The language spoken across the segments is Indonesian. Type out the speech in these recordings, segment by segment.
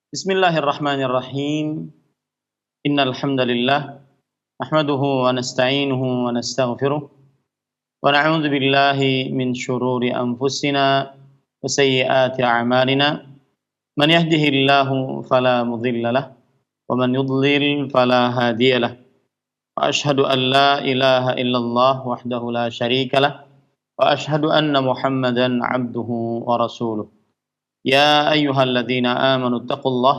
Bismillahirrahmanirrahim. Innal hamdalillah nahmaduhu wa nasta'inuhu wa nastaghfiruh wa na'udzu billahi min shururi anfusina wa sayyiati a'malina. Man yahdihillahu fala mudilla lah wa man yudlil fala hadiya lah. Wa asyhadu an la ilaha illallah wahdahu la syarika lah wa asyhadu anna Muhammadan 'abduhu wa rasuluh. يا أيها الذين آمنوا اتقوا الله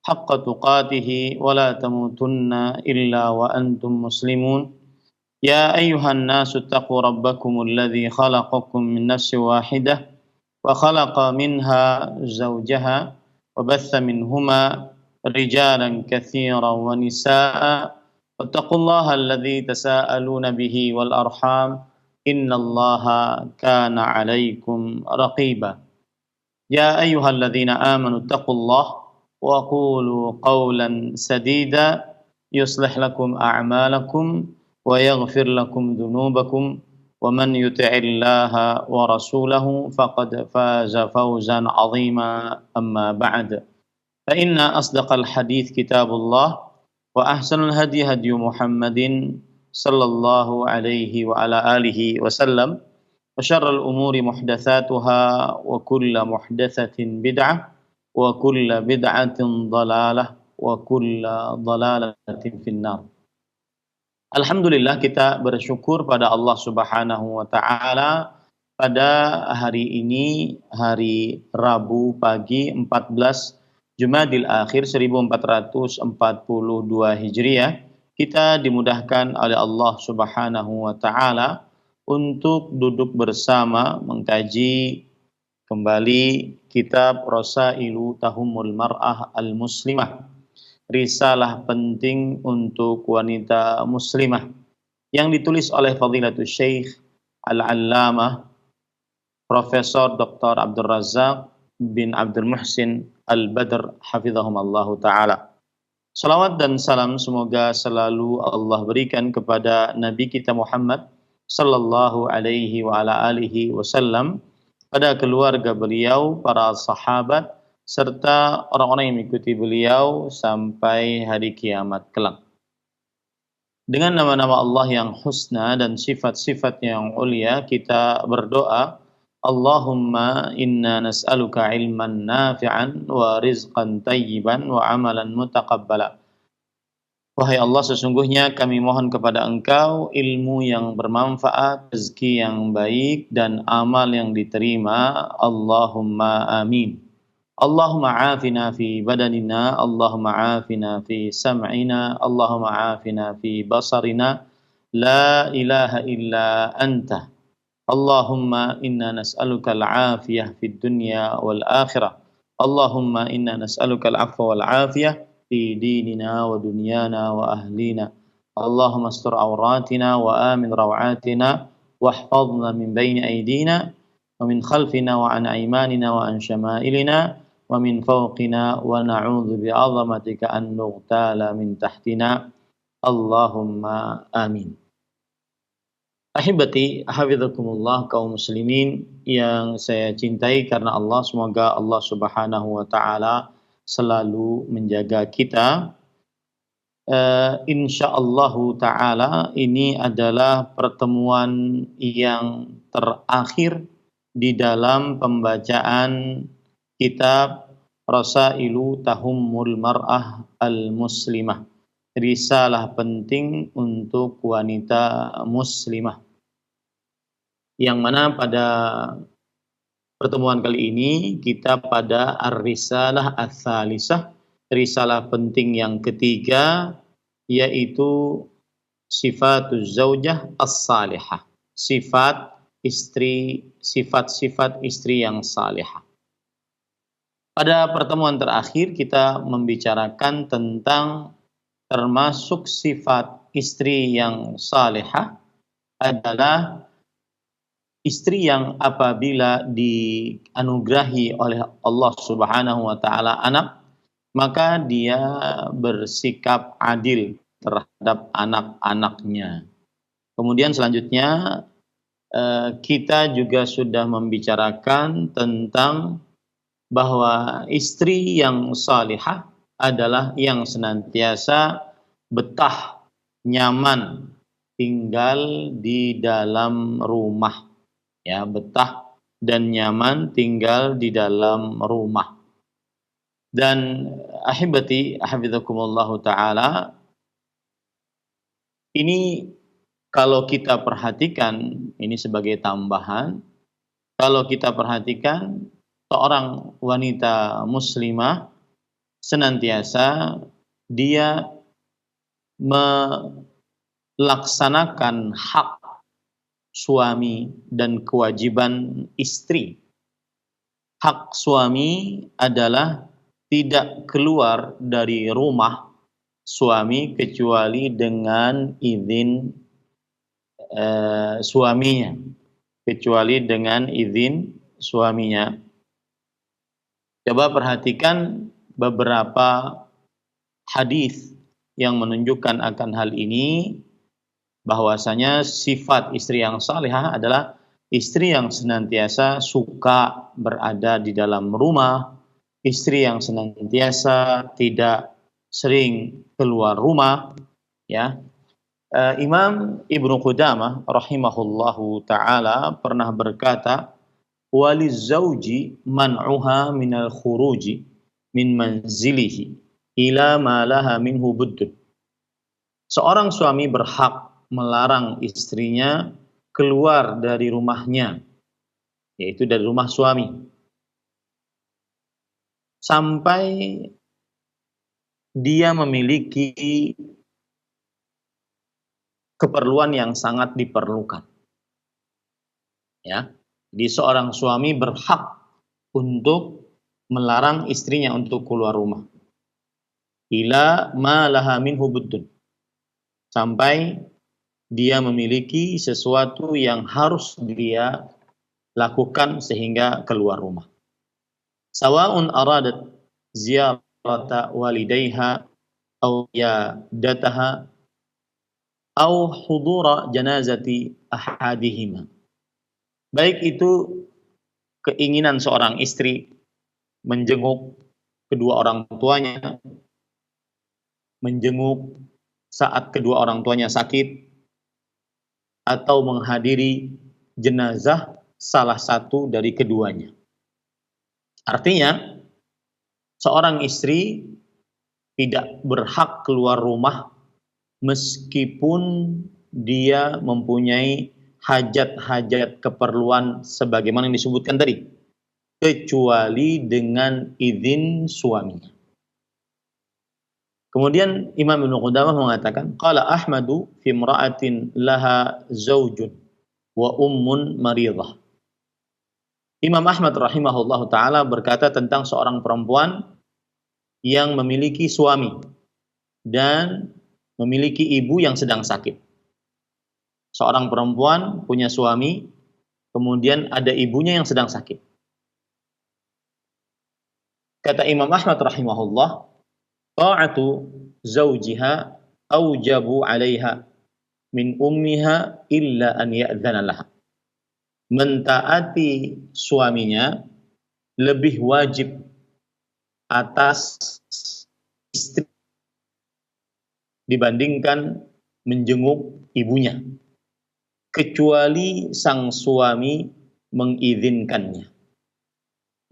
حق تقاته ولا تموتن إلا وأنتم مسلمون يا أيها الناس اتقوا ربكم الذي خلقكم من نفس واحدة وخلق منها زوجها وبث منهما رجالا كثيرا ونساء واتقوا الله الذي تساءلون به والأرحام إن الله كان عليكم رقيبا يا أيها الذين آمنوا اتقوا الله وقولوا قولا سديدا يصلح لكم أعمالكم ويغفر لكم ذنوبكم ومن يطع الله ورسوله فقد فاز فوزا عظيما أما بعد فإن أصدق الحديث كتاب الله وأحسن الهدي هدي محمد صلى الله عليه وعلى آله وسلم وشر الأمور محدثاتها وكل محدثة بدعة وكل بدعة ضلالة وكل ضلالة في النار. Alhamdulillah, kita bersyukur pada Allah Subhanahu wa taala pada hari ini, hari Rabu pagi 14 Jumadil Akhir 1442 Hijriah, kita dimudahkan oleh Allah Subhanahu wa taala untuk duduk bersama mengkaji kembali kitab Rasailu Tahumul Mar'ah Al-Muslimah, risalah penting untuk wanita muslimah, yang ditulis oleh Fadilatul Syekh Al-Allamah Profesor Dr. Abdul Razak bin Abdul Muhsin Al-Badr Hafidhahumallahu ta'ala. Salawat dan salam semoga selalu Allah berikan kepada Nabi kita Muhammad sallallahu alaihi wa ala alihi wasallam, pada keluarga beliau, para sahabat, serta orang-orang yang mengikuti beliau sampai hari kiamat kelak. Dengan nama-nama Allah yang husna dan sifat-sifatnya yang ulia, kita berdoa, Allahumma inna nas'aluka ilman nafi'an wa rizqan tayyiban wa amalan mutaqabbala. Wahai Allah, sesungguhnya kami mohon kepada Engkau ilmu yang bermanfaat, rezeki yang baik, dan amal yang diterima. Allahumma amin. Allahumma afina fi badanina, Allahumma afina fi sam'ina, Allahumma afina fi basarina, la ilaha illa anta. Allahumma inna nas'aluka al-afiyah fid dunya wal akhirah. Allahumma inna nas'aluka al-afwa wal afiyah fi dinina wa dunyana wa ahlina. Allahumma astur awratina wa amin rawatina wahfazna min bayni aydina wa min khalfina wa an aymanina wa an syama'ilina wa min fawqina wa na'udzu bi'azamatika an nughtala min tahtina. Allahumma amin. Ahibati hafizakumullah, kaum muslimin yang saya cintai karena Allah, semoga Allah Subhanahu wa taala selalu menjaga kita. Insyaallah ta'ala ini adalah pertemuan yang terakhir di dalam pembacaan kitab Rasailu Tahumul Mar'ah Al-Muslimah, risalah penting untuk wanita muslimah, yang mana pada pertemuan kali ini kita pada Ar-Risalah Ats-Tsalisah, risalah penting yang ketiga, yaitu Sifatuz Zaujah As-Salihah, sifat-sifat istri yang salihah. Pada pertemuan terakhir kita membicarakan tentang termasuk sifat istri yang salihah adalah istri yang apabila dianugerahi oleh Allah Subhanahu wa taala anak, maka dia bersikap adil terhadap anak-anaknya. Kemudian selanjutnya kita juga sudah membicarakan tentang bahwa istri yang salihah adalah yang senantiasa betah, nyaman tinggal di dalam rumah, ya, betah dan nyaman tinggal di dalam rumah. Dan ahibati hafizakumullah taala, ini kalau kita perhatikan, ini sebagai tambahan, kalau kita perhatikan seorang wanita muslimah senantiasa dia melaksanakan hak suami dan kewajiban istri. Hak suami adalah tidak keluar dari rumah suami kecuali dengan izin suaminya, kecuali dengan izin suaminya. Coba perhatikan beberapa hadis yang menunjukkan akan hal ini, bahwasanya sifat istri yang salihah adalah istri yang senantiasa suka berada di dalam rumah, istri yang senantiasa tidak sering keluar rumah, ya. Imam Ibnu Qudamah rahimahullahu taala pernah berkata, walizauji man'uha minal khuruji min manzilihi ila ma laha minhu buddun. Seorang suami berhak melarang istrinya keluar dari rumahnya, yaitu dari rumah suami, sampai dia memiliki keperluan yang sangat diperlukan. Ya, jadi seorang suami berhak untuk melarang istrinya untuk keluar rumah. Ila ma laha minhu buddun, sampai dia memiliki sesuatu yang harus dia lakukan sehingga keluar rumah. Sawa'un aradat ziyarata walidayha aw yadataha aw hudura janazati ahadihima. Baik itu keinginan seorang istri menjenguk kedua orang tuanya, menjenguk saat kedua orang tuanya sakit, atau menghadiri jenazah salah satu dari keduanya. Artinya, seorang istri tidak berhak keluar rumah meskipun dia mempunyai hajat-hajat keperluan sebagaimana yang disebutkan tadi, kecuali dengan izin suaminya. Kemudian Imam Ibnu Qudamah mengatakan, qala Ahmadu fi imra'atin laha zaujun wa ummun maridah. Imam Ahmad rahimahullah taala berkata tentang seorang perempuan yang memiliki suami dan memiliki ibu yang sedang sakit. Seorang perempuan punya suami, kemudian ada ibunya yang sedang sakit. Kata Imam Ahmad rahimahullah, ta'atu zawjiha aujabu 'alaiha min ummiha illa an ya'dzana laha. Mentaati suaminya lebih wajib atas istri dibandingkan menjenguk ibunya, kecuali sang suami mengizinkannya.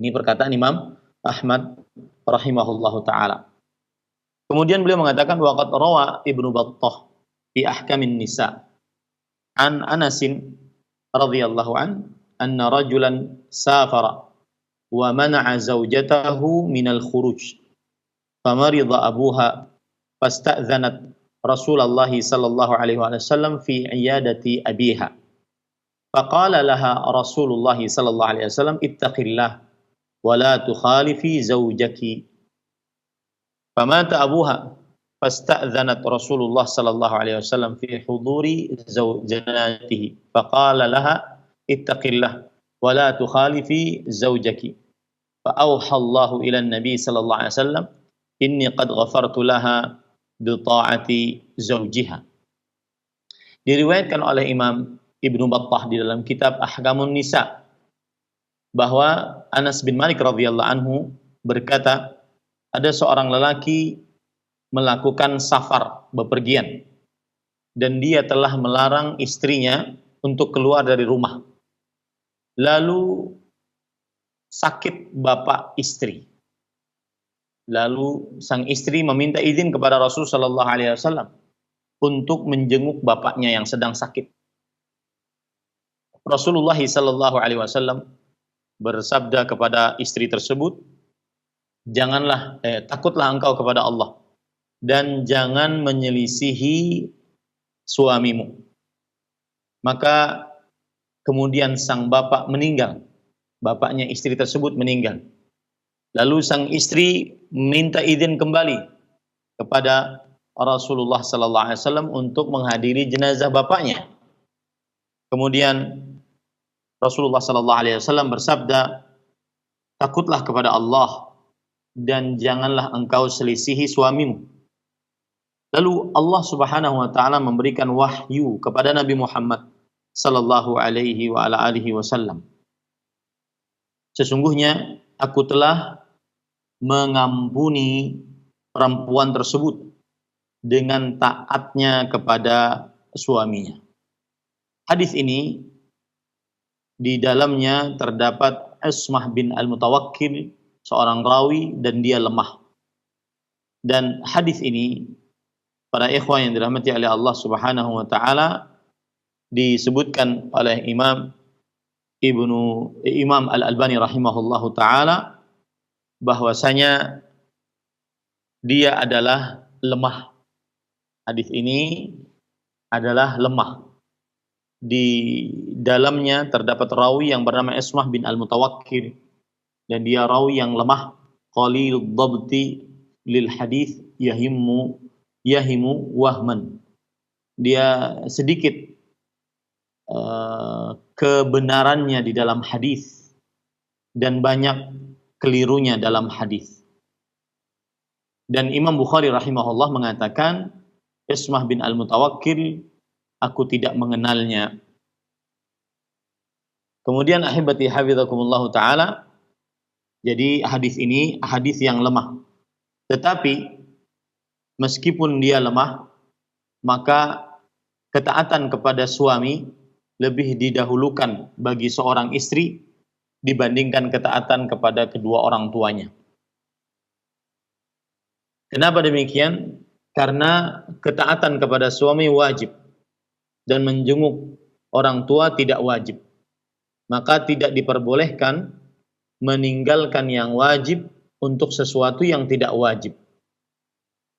Ini perkataan Imam Ahmad rahimahullahu taala. Kemudian beliau mengatakan, waqad rawa Ibnu Battah fi Ahkamin Nisa an Anasin radhiyallahu an anna rajulan safara wa mana'a zawjatahu minal khuruj famarida abuha fasta'dhanat Rasulullah sallallahu alaihi wasallam fi iyadati abiha faqala laha Rasulullah sallallahu alaihi wasallam ittaqillah wa la tukhalifi zawjaki famata abuha fasta'dhanat Rasulullah sallallahu alaihi wasallam fi huduri zawjatihi faqala laha ittaqillah wa la tukhalifi zawjaki fa auha Allahu ila an-nabi sallallahu alaihi wasallam inni qad ghafartu laha bi ta'ati zawjiha. Diriwayatkan oleh Imam Ibnu Battah di dalam kitab Ahkamun Nisa bahwa Anas bin Malik radhiyallahu anhu berkata, ada seorang lelaki melakukan safar, bepergian, dan dia telah melarang istrinya untuk keluar dari rumah. Lalu sakit bapak istri. Lalu sang istri meminta izin kepada Rasul sallallahu alaihi wasallam untuk menjenguk bapaknya yang sedang sakit. Rasulullah sallallahu alaihi wasallam bersabda kepada istri tersebut, takutlah engkau kepada Allah dan jangan menyelisihi suamimu. Maka kemudian sang bapak meninggal. Bapaknya istri tersebut meninggal. Lalu sang istri minta izin kembali kepada Rasulullah sallallahu alaihi wasallam untuk menghadiri jenazah bapaknya. Kemudian Rasulullah sallallahu alaihi wasallam bersabda, takutlah kepada Allah dan janganlah engkau selisihi suamimu. Lalu Allah Subhanahu wa taala memberikan wahyu kepada Nabi Muhammad sallallahu alaihi wa ala alihi wasallam. Sesungguhnya aku telah mengampuni perempuan tersebut dengan taatnya kepada suaminya. Hadis ini di dalamnya terdapat Ismah bin Al-Mutawakkil, seorang rawi, dan dia lemah. Dan hadis ini, para ikhwan yang dirahmati oleh Allah Subhanahu wa taala, disebutkan oleh Imam Al-Albani rahimahullahu taala bahwasanya dia adalah lemah. Hadis ini adalah lemah. Di dalamnya terdapat rawi yang bernama Ismah bin Al-Mutawakkil, dan dia rawi yang lemah, qalilud dhabti lil hadis, yahimu wahman. Dia sedikit kebenarannya di dalam hadis dan banyak kelirunya dalam hadis. Dan Imam Bukhari rahimahullah mengatakan, Ismah bin Al-Mutawakkil, aku tidak mengenalnya. Kemudian ahibati hafizakumullah taala, jadi hadis ini hadis yang lemah. Tetapi meskipun dia lemah, maka ketaatan kepada suami lebih didahulukan bagi seorang istri dibandingkan ketaatan kepada kedua orang tuanya. Kenapa demikian? Karena ketaatan kepada suami wajib dan menjenguk orang tua tidak wajib. Maka tidak diperbolehkan meninggalkan yang wajib untuk sesuatu yang tidak wajib.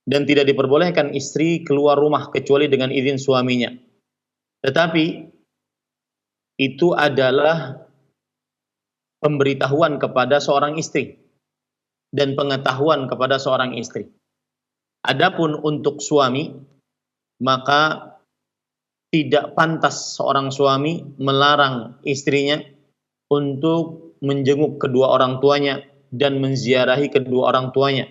Dan tidak diperbolehkan istri keluar rumah kecuali dengan izin suaminya. Tetapi itu adalah pemberitahuan kepada seorang istri dan pengetahuan kepada seorang istri. Adapun untuk suami, maka tidak pantas seorang suami melarang istrinya untuk menjenguk kedua orang tuanya dan menziarahi kedua orang tuanya,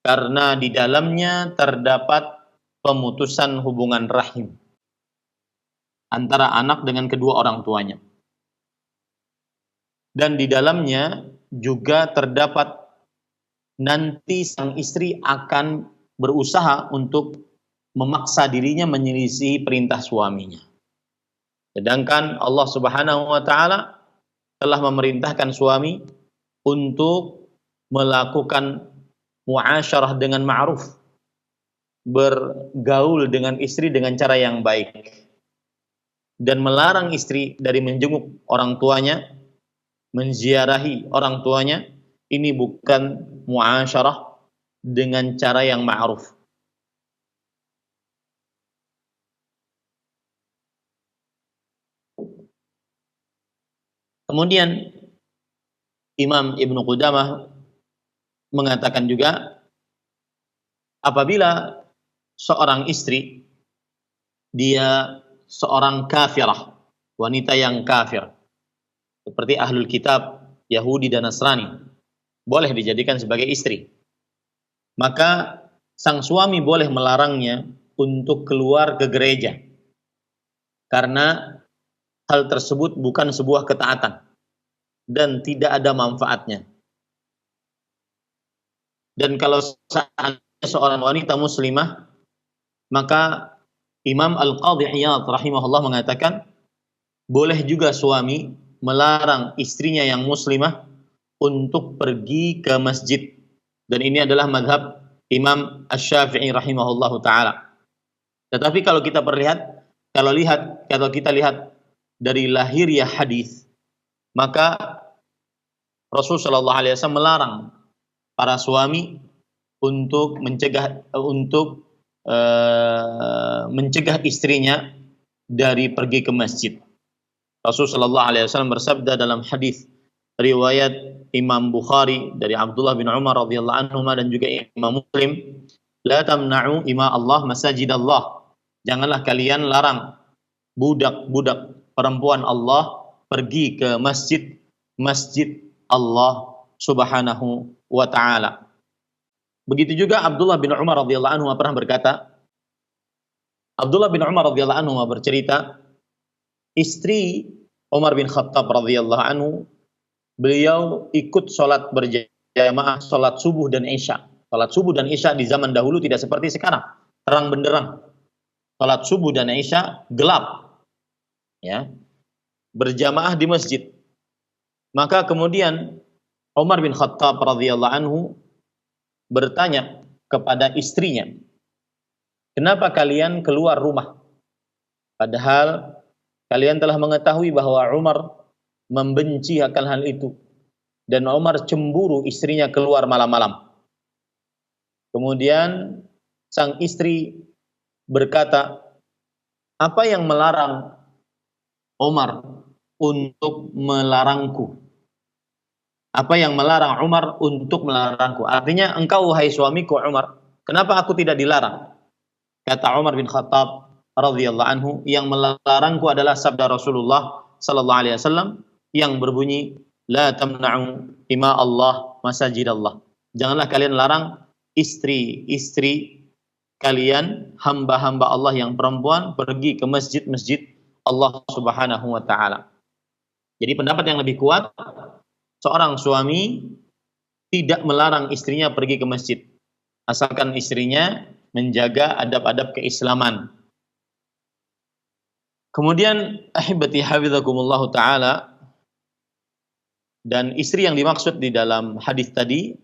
karena di dalamnya terdapat pemutusan hubungan rahim antara anak dengan kedua orang tuanya. Dan di dalamnya juga terdapat nanti sang istri akan berusaha untuk memaksa dirinya menyelisih perintah suaminya. Sedangkan Allah Subhanahu wa taala telah memerintahkan suami untuk melakukan muasyarah dengan ma'ruf, bergaul dengan istri dengan cara yang baik, dan melarang istri dari menjenguk orang tuanya, menziarahi orang tuanya. Ini bukan muasyarah dengan cara yang ma'ruf. Kemudian Imam Ibnu Qudamah mengatakan juga, apabila seorang istri dia seorang kafirah, wanita yang kafir, seperti ahlul kitab, Yahudi dan Nasrani, boleh dijadikan sebagai istri. Maka sang suami boleh melarangnya untuk keluar ke gereja, karena hal tersebut bukan sebuah ketaatan. dan tidak ada manfaatnya. Dan kalau seandainya seorang wanita muslimah, maka Imam Al-Qadhi Iyad rahimahullah mengatakan, boleh juga suami melarang istrinya yang muslimah untuk pergi ke masjid. Dan ini adalah madhab Imam Asy-Syafi'i rahimahullahu taala. Tetapi kalau kita kalau kita lihat dari lahiriah hadis, maka Rasul sallallahu alaihi wasallam melarang para suami untuk mencegah istrinya dari pergi ke masjid. Rasul sallallahu alaihi wasallam bersabda dalam hadis riwayat Imam Bukhari dari Abdullah bin Umar radhiyallahu anhu dan juga Imam Muslim, la tamna'u ima Allah masajid Allah. Janganlah kalian larang budak-budak perempuan Allah pergi ke masjid Allah Subhanahu wa taala. Begitu juga Abdullah bin Umar radhiyallahu anhu pernah berkata, Abdullah bin Umar radhiyallahu anhu bercerita, istri Umar bin Khattab radhiyallahu anhu, beliau ikut sholat berjamaah sholat subuh dan isya. Sholat subuh dan isya di zaman dahulu tidak seperti sekarang, terang benderang. Sholat subuh dan isya gelap, ya, berjamaah di masjid. Maka kemudian Umar bin Khattab radhiyallahu anhu bertanya kepada istrinya, kenapa kalian keluar rumah? Padahal kalian telah mengetahui bahwa Umar membenci akan hal itu. Dan Umar cemburu istrinya keluar malam-malam. Kemudian sang istri berkata, apa yang melarang Umar untuk melarangku? Apa yang melarang Umar untuk melarangku? Artinya, engkau wahai suamiku Umar, kenapa aku tidak dilarang? Kata Umar bin Khattab radhiyallahu anhu, yang melarangku adalah sabda Rasulullah sallallahu alaihi wasallam yang berbunyi, la tamna'u ima Allah masajid Allah. Janganlah kalian larang istri-istri kalian, hamba-hamba Allah yang perempuan, pergi ke masjid-masjid Allah Subhanahu wa taala. Jadi pendapat yang lebih kuat, seorang suami tidak melarang istrinya pergi ke masjid, asalkan istrinya menjaga adab-adab keislaman. Kemudian ahibati hafizakumullah taala, dan istri yang dimaksud di dalam hadis tadi,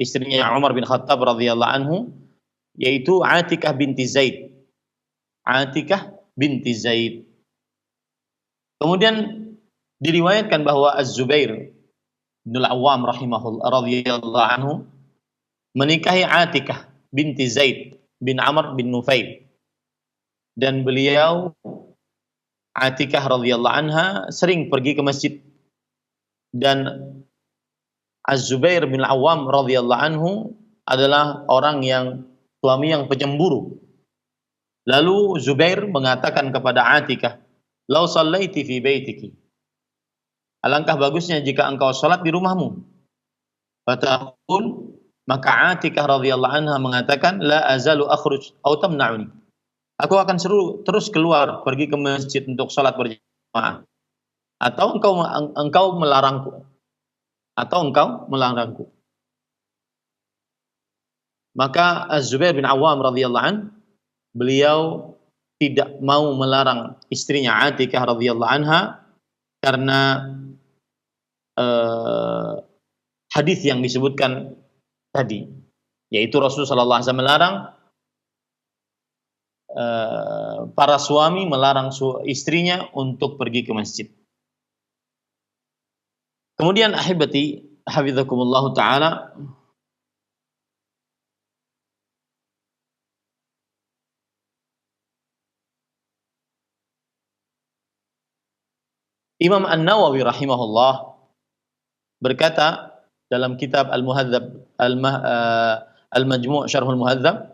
istrinya Umar bin Khattab radhiyallahu anhu, yaitu Atikah binti Zaid. Atikah binti Zaid. Kemudian diriwayatkan bahwa Az-Zubair bin Al-Awwam radhiyallahu anhu menikahi Atikah binti Zaid bin Amr bin Nufail. Dan beliau, Atikah radhiyallahu anha, sering pergi ke masjid. Dan Az-Zubair bin Al-Awwam radhiyallahu anhu adalah suami yang pencemburu. Lalu Zubair mengatakan kepada Atikah, "Lau shallaiti fi baitiki." Alangkah bagusnya jika engkau salat di rumahmu. Fataqul, maka Atikah radhiyallahu anha mengatakan, "La azalu akhruj aw tamna'uni." Aku akan terus keluar pergi ke masjid untuk salat berjamaah. Atau engkau melarangku. Maka Az-Zubair bin Awam radhiyallahu an, beliau tidak mau melarang istrinya Atikah radhiyallahu anha karena hadis yang disebutkan tadi, yaitu Rasulullah sallallahu alaihi wasallam melarang para suami melarang istrinya untuk pergi ke masjid. Kemudian ahibati hafizakumullah taala, Imam An-Nawawi rahimahullah berkata dalam kitab Al-Muhadzab Al-Majmu' Syarhul Muhadzab,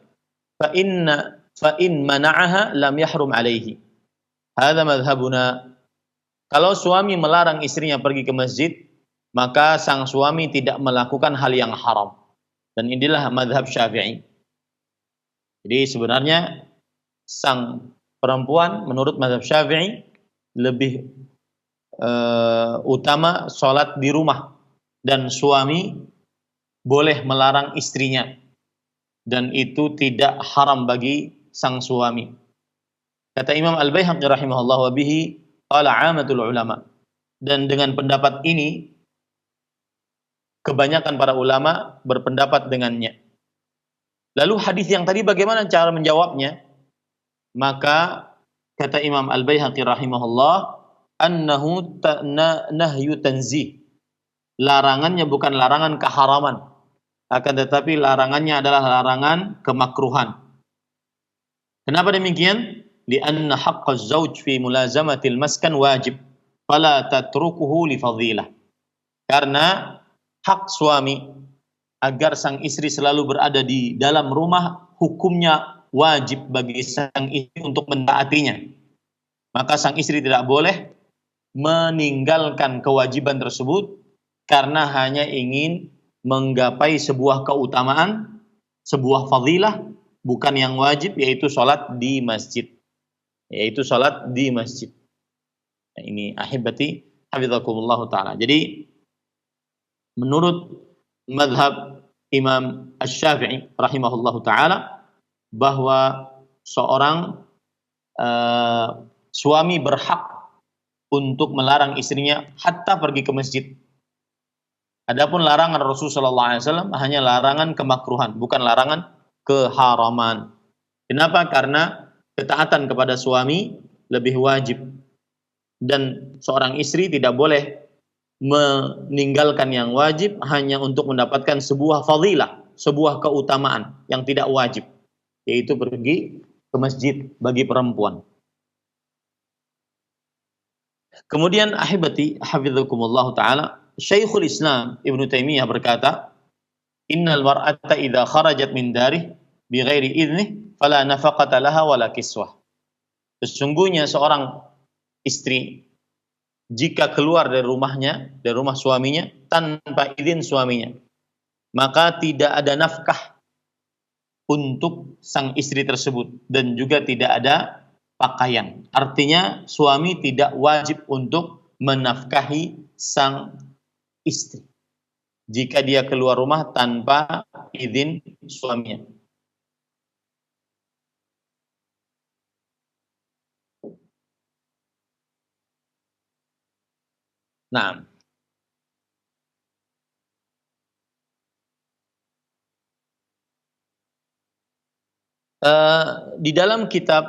fa in mana'aha lam yahrum alaihi. Hadza madhhabuna. Kalau suami melarang istrinya pergi ke masjid, maka sang suami tidak melakukan hal yang haram. Dan inilah madhab Syafi'i. Jadi sebenarnya sang perempuan menurut madhab Syafi'i lebih utama sholat di rumah, dan suami boleh melarang istrinya, dan itu tidak haram bagi sang suami. Kata Imam Al-Baihaqi rahimahullah, wa bihi qala 'amatul ulama, dan dengan pendapat ini kebanyakan para ulama berpendapat dengannya. Lalu hadis yang tadi bagaimana cara menjawabnya? Maka kata Imam Al-Baihaqi rahimahullah, annahu nahyu tanzih. Larangannya bukan larangan keharaman, akan tetapi larangannya adalah larangan kemakruhan. Kenapa demikian? Lianna haqqaz zauj fi mulazamatil maskan wajib, fala tatrukuhu li fadilah. Karena hak suami agar sang istri selalu berada di dalam rumah, hukumnya wajib bagi sang istri untuk mentaatinya. Maka sang istri tidak boleh meninggalkan kewajiban tersebut karena hanya ingin menggapai sebuah keutamaan, sebuah fadilah, bukan yang wajib, yaitu sholat di masjid. Nah, ini ahibati hafizakumullah ta'ala. Jadi menurut madhab Imam Asy-Syafi'i rahimahullahu ta'ala, bahwa seorang suami berhak untuk melarang istrinya hatta pergi ke masjid. Adapun larangan Rasulullah SAW hanya larangan kemakruhan, bukan larangan keharaman. Kenapa? Karena ketaatan kepada suami lebih wajib, dan seorang istri tidak boleh meninggalkan yang wajib hanya untuk mendapatkan sebuah fadilah, sebuah keutamaan yang tidak wajib, yaitu pergi ke masjid bagi perempuan. Kemudian ahibati hafizakumullah ta'ala, Syekhul Islam Ibnu Taimiyah berkata, innal mar'ata idza kharajat min darih bighairi idnih fala nafaqata laha wala kiswah. Sesungguhnya seorang istri jika keluar dari rumahnya, dari rumah suaminya tanpa izin suaminya, maka tidak ada nafkah untuk sang istri tersebut, dan juga tidak ada pakaian. Artinya suami tidak wajib untuk menafkahi sang istri jika dia keluar rumah tanpa izin suaminya. Nah, di dalam kitab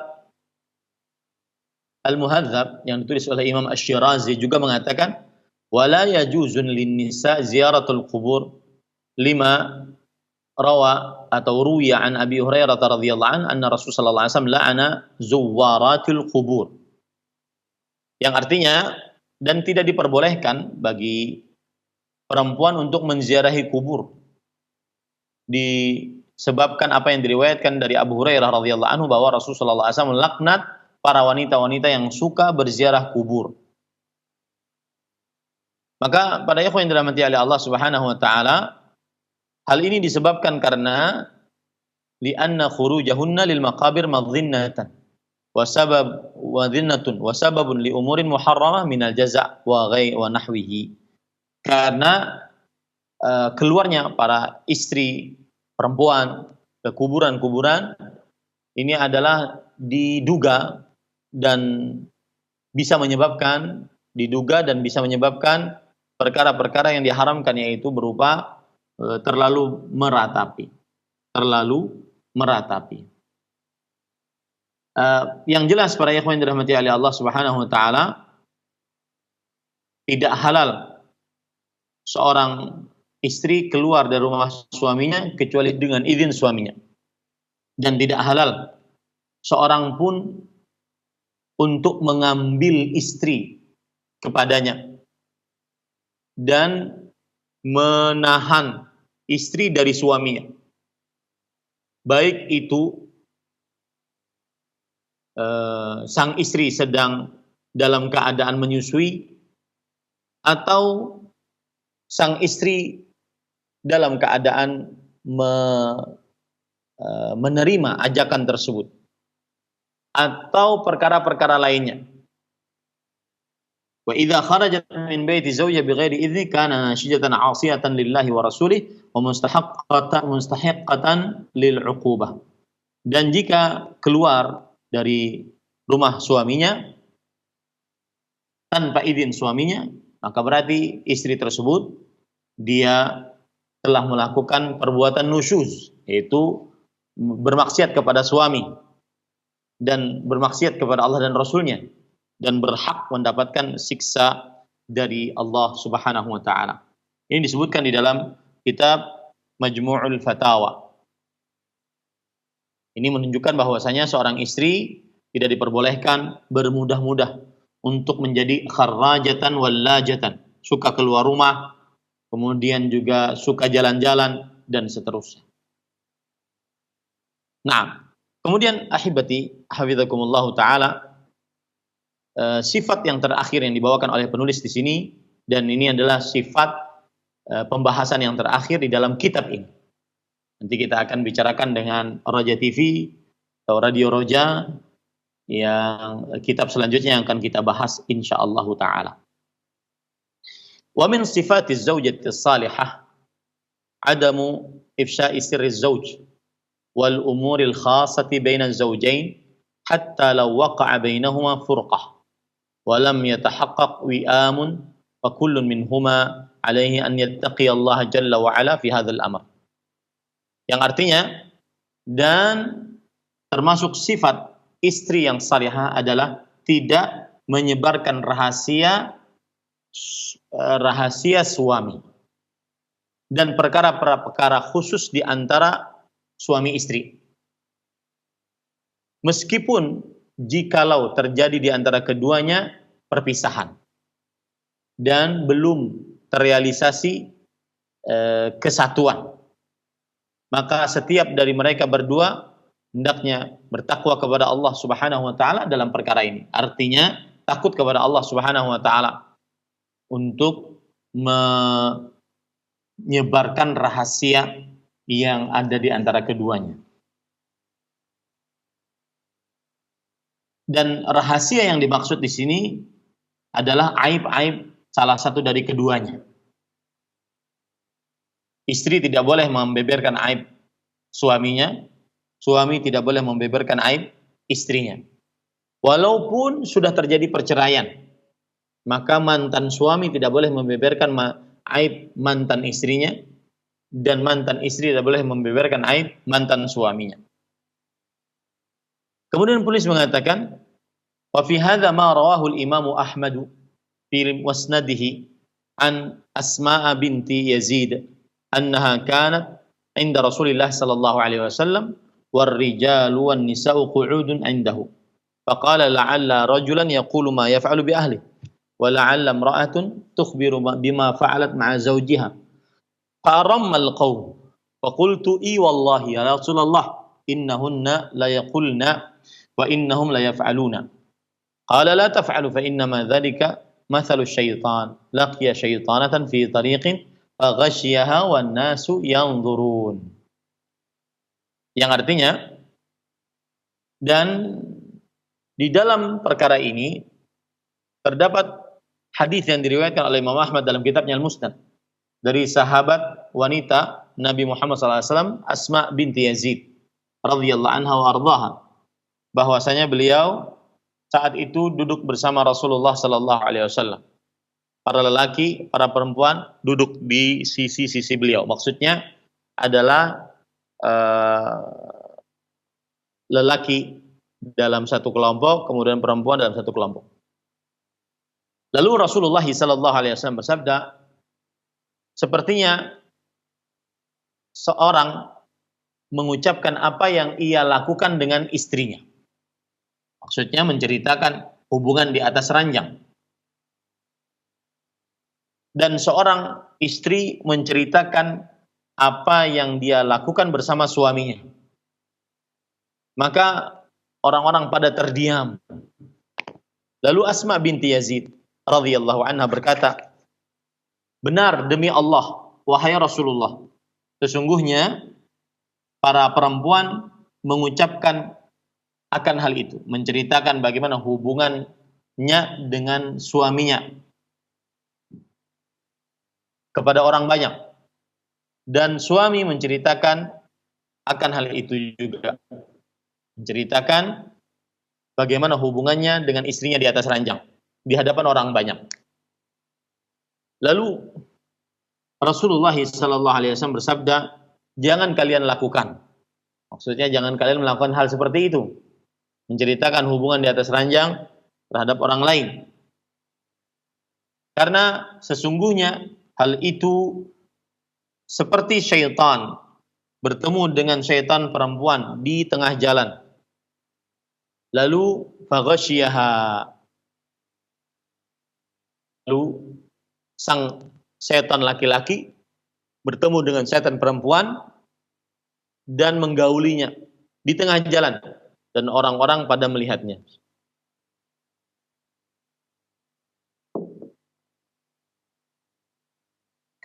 Al-Muhadzab yang ditulis oleh Imam Asy-Syirazi juga mengatakan, wala yajuzun lin-nisa ziyaratul qubur lima rawa atau ruwiya an Abi Hurairah radhiyallahu anhu anna Rasulullah sallallahu alaihi wasallam la'ana zuwaratil qubur. Yang artinya, dan tidak diperbolehkan bagi perempuan untuk menziarahi kubur, disebabkan apa yang diriwayatkan dari Abu Hurairah radhiyallahu anhu bahwa Rasulullah sallallahu alaihi wasallam melaknat para wanita-wanita yang suka berziarah kubur. Maka pada ikhwan yang dirahmati oleh Allah Subhanahu wa taala, hal ini disebabkan karena li'anna khurujahunna lil maqabir madhinnatan wa sababun li umurin muharramah minal jaza' wa nahwihi. Karena keluarnya para istri perempuan ke kuburan-kuburan ini adalah diduga dan bisa menyebabkan perkara-perkara yang diharamkan, yaitu berupa terlalu meratapi. Yang jelas para ikhwan yang dirahmati oleh Allah Subhanahu wa taala, tidak halal seorang istri keluar dari rumah suaminya kecuali dengan izin suaminya, dan tidak halal seorang pun untuk mengambil istri kepadanya dan menahan istri dari suaminya, baik itu sang istri sedang dalam keadaan menyusui atau sang istri dalam keadaan menerima ajakan tersebut, atau perkara-perkara lainnya. Wa idza kharajat min baiti zawjiha bighairi idzni kana nashijatan 'asiyatan lillahi wa rasulih wa mustahiqqatan lil 'uqubah. Dan jika keluar dari rumah suaminya tanpa izin suaminya, maka berarti istri tersebut dia telah melakukan perbuatan nusyuz, yaitu bermaksiat kepada suami dan bermaksiat kepada Allah dan Rasulnya, dan berhak mendapatkan siksa dari Allah Subhanahu wa taala. Ini disebutkan di dalam kitab Majmu'ul Fatawa. Ini menunjukkan bahwasanya seorang istri tidak diperbolehkan bermudah-mudah untuk menjadi kharrajatan wallajatan, suka keluar rumah, kemudian juga suka jalan-jalan dan seterusnya. Nah, kemudian ahibati hafizakumullah taala, sifat yang terakhir yang dibawakan oleh penulis di sini, dan ini adalah sifat pembahasan yang terakhir di dalam kitab ini. Nanti kita akan bicarakan dengan Roja TV atau Radio Roja, yang kitab selanjutnya yang akan kita bahas insyaallah taala. Wa min sifatiz zaujati salihah adamu ifsha'i sirri zauj wal umuril khassati baina zawjain hatta law waqa'a bainahuma furqah wa lam yatahaqqaq wi'amun fa kullun minhuma alaihi an yattaqi Allah jalla wa ala fi hadzal amr. Yang artinya, dan termasuk sifat istri yang salihah adalah tidak menyebarkan rahasia suami dan perkara-perkara khusus di antara suami istri. Meskipun jikalau terjadi di antara keduanya perpisahan dan belum terrealisasi kesatuan, maka setiap dari mereka berdua hendaknya bertakwa kepada Allah Subhanahu wa taala dalam perkara ini. Artinya takut kepada Allah Subhanahu wa taala untuk menyebarkan rahasia yang ada di antara keduanya. Dan rahasia yang dimaksud di sini adalah aib-aib salah satu dari keduanya. Istri tidak boleh membeberkan aib suaminya, suami tidak boleh membeberkan aib istrinya. Walaupun sudah terjadi perceraian, maka mantan suami tidak boleh membeberkan aib mantan istrinya, dan mantan istri tidak boleh membeberkan aib mantan suaminya. Kemudian penulis mengatakan, wa fi hadza ma rawahu al-Imam Ahmad fi musnadihi an Asma binti Yazid annaha kanat inda Rasulillah sallallahu alaihi wasallam war rijalu wan nisa'u qu'udun indahu faqala la'alla rajulan yaqulu ma yaf'alu bi ahli wa la'alla imra'atun tukhbiru bima fa'alat ma'a zawjiha fa'aramma al-qawm faqultu i wallahi ya Rasulullah innahunna la yaqulna wa innahum la yaf'aluna qala la taf'alu fa innama dhalika mathalu syaitan laqiya syaitanatan fi tariqin faghasyiyaha wan nasu yanzurun. Yang artinya, dan di dalam perkara ini terdapat hadis yang diriwayatkan oleh Imam Ahmad dalam kitabnya Al-Musnad dari sahabat wanita Nabi Muhammad SAW, Asma binti Yazid radhiyallahu anha wa ardhaha, bahwasanya beliau saat itu duduk bersama Rasulullah sallallahu alaihi wasallam. Para lelaki, para perempuan duduk di sisi-sisi beliau. Maksudnya adalah lelaki dalam satu kelompok, kemudian perempuan dalam satu kelompok. Lalu Rasulullah SAW bersabda, sepertinya seorang mengucapkan apa yang ia lakukan dengan istrinya. Maksudnya menceritakan hubungan di atas ranjang. Dan seorang istri menceritakan apa yang dia lakukan bersama suaminya. Maka orang-orang pada terdiam. Lalu Asma binti Yazid radhiyallahu anha berkata, benar demi Allah, wahai Rasulullah, sesungguhnya para perempuan mengucapkan akan hal itu, menceritakan bagaimana hubungan dengan suaminya kepada orang banyak, dan suami menceritakan akan hal itu juga, menceritakan bagaimana hubungannya dengan istrinya di atas ranjang di hadapan orang banyak. Lalu Rasulullah SAW bersabda, jangan kalian lakukan. Maksudnya jangan kalian melakukan hal seperti itu, menceritakan hubungan di atas ranjang terhadap orang lain. Karena sesungguhnya hal itu seperti syaitan bertemu dengan syaitan perempuan di tengah jalan. Lalu faghasyiha. Lalu sang setan laki-laki bertemu dengan setan perempuan dan menggaulinya di tengah jalan, dan orang-orang pada melihatnya.